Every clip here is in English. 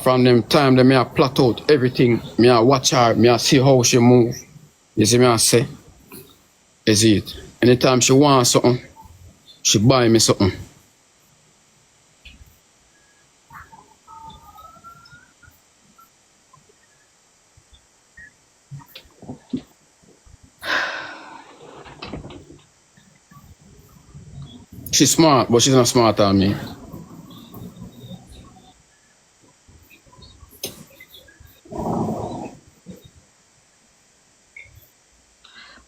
From them time, me I plot out everything. Me I watch her. Me I see how she move. You see me I say, is it? Anytime she wants something, she buy me something. She's smart, but she's not smarter than me.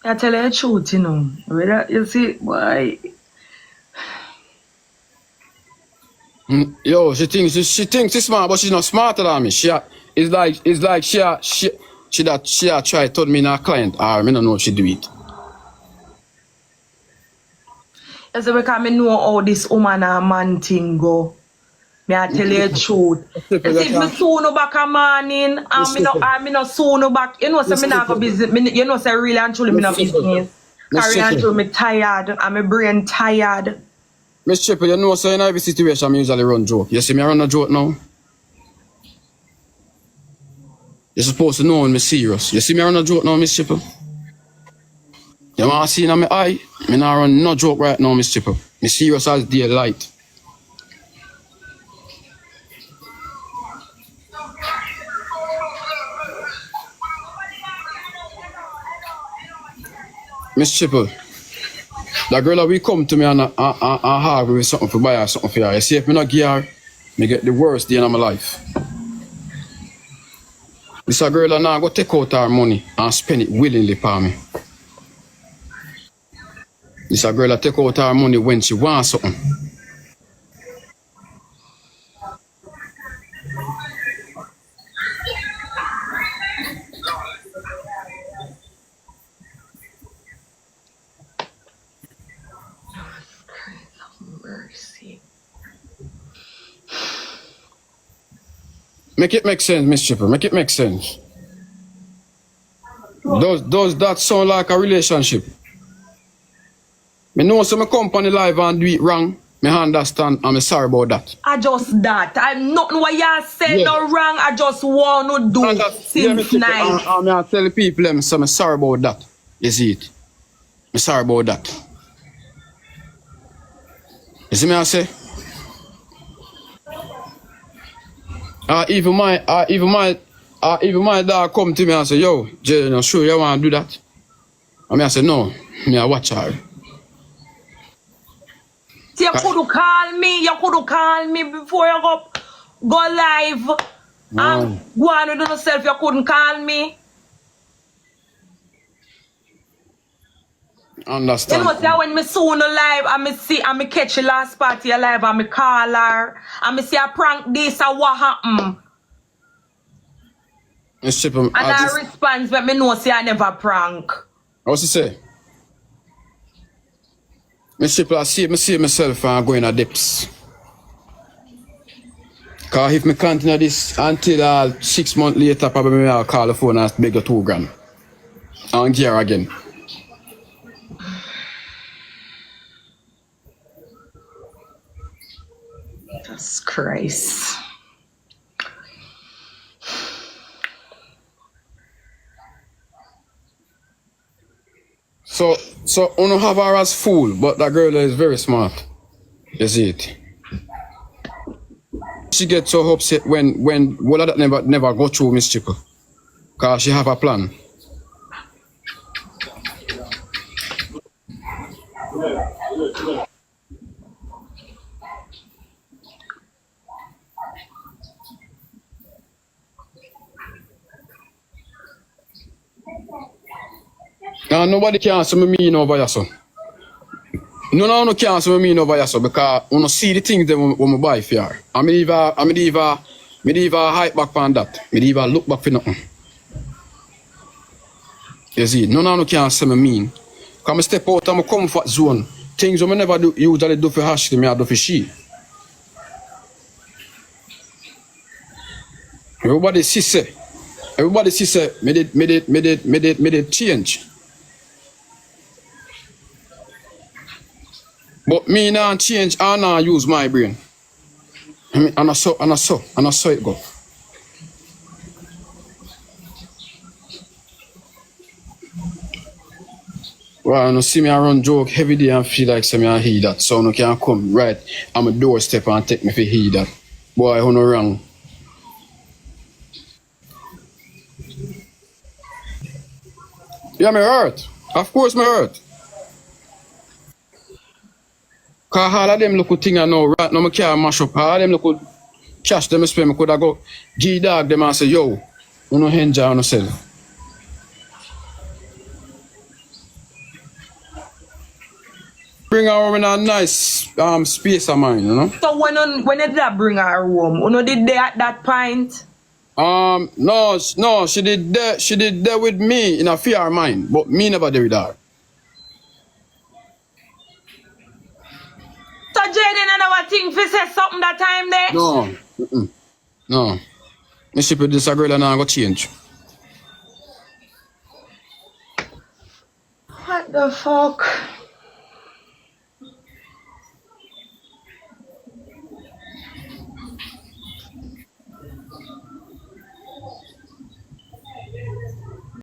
I tell you the truth, you know. You see, why? Yo, she thinks she's smart, but she's not smarter than me. It's like she try to turn me in a client, or I don't know if she do it. You see, because I know how this woman and man thing go. Me I tell you the truth. You see, if me soon no back a morning, and me no soon no back, you know, say me not go business. You know, say really and truly me no business. Carry and truly me tired, and my brain tired. Miss Triple, you know, so in every situation, I usually run joke. You see me run a joke now? You're supposed to know when I'm serious. You see me run a joke now, Miss Triple? You want to see in my eye? Me not run no joke right now, Miss Triple. Me serious as daylight. Miss Triple, that girl that we come to me and have with something for buy her, something for her. You see, if me not give her, me get the worst day in my life. This a girl that now go take out her money and spend it willingly for me. This a girl that take out her money when she wants something. Mercy. Make it make sense, Miss Triple. Make it make sense. Does that sound like a relationship? Me know some company live and do it wrong. Me understand and I'm sorry about that. I just that. I'm not what you said no wrong. I just want to do since night. I tell the people I'm sorry about that. You see it? I'm sorry about that. You see me I say? Even my dog come to me and say, yo, Jayden, you sure you want to do that? And I say, no, me I watch her. You could call me. You could call me before you go live. And go on with yourself. You couldn't call me. Understand. You know, say when me soon live, and me catch the last party alive, and me call her, and me say I prank this, and what happened? And I response, but me know say I never prank. What's he say? I see myself and go in a depths. Because if me continue this until 6 months later, probably I'll call the phone and beg you $2,000. And gear again. Jesus Christ. So I don't have her as fool, but that girl is very smart. You see it? She gets so upset when all of that never go through Miss Triple. Because she have a plan. And nobody can say me mean over your son. No can say me mean over your son because you see the things that when I buy for her. I mean even hype back on that. I even look back for nothing. You see, no can say me mean. Because I step out of my comfort zone. Things I never usually do for Ashley, I do for she. Everybody see say, me did change. But me not change, I not use my brain. And I saw it go. Well, no see me I run joke every day and feel like some I hear that. So no can come right on my doorstep and take me for hear that. Boy, who no wrong. Yeah, me hurt. Of course me hurt. Cause all of them look thing I know right now me can't mash up. All of them look cash them spend me could have go G-Dog them and say, yo, you know enjoy on yourself. Bring her home in a nice space of mine, you know? So when did that bring her home? You know, did they at that point? No, she did that with me in a fear of mine, but me never did with her. So Jayden and our thing fi say something that time there? No, no. Me ship with this a girl and I go change. What the fuck?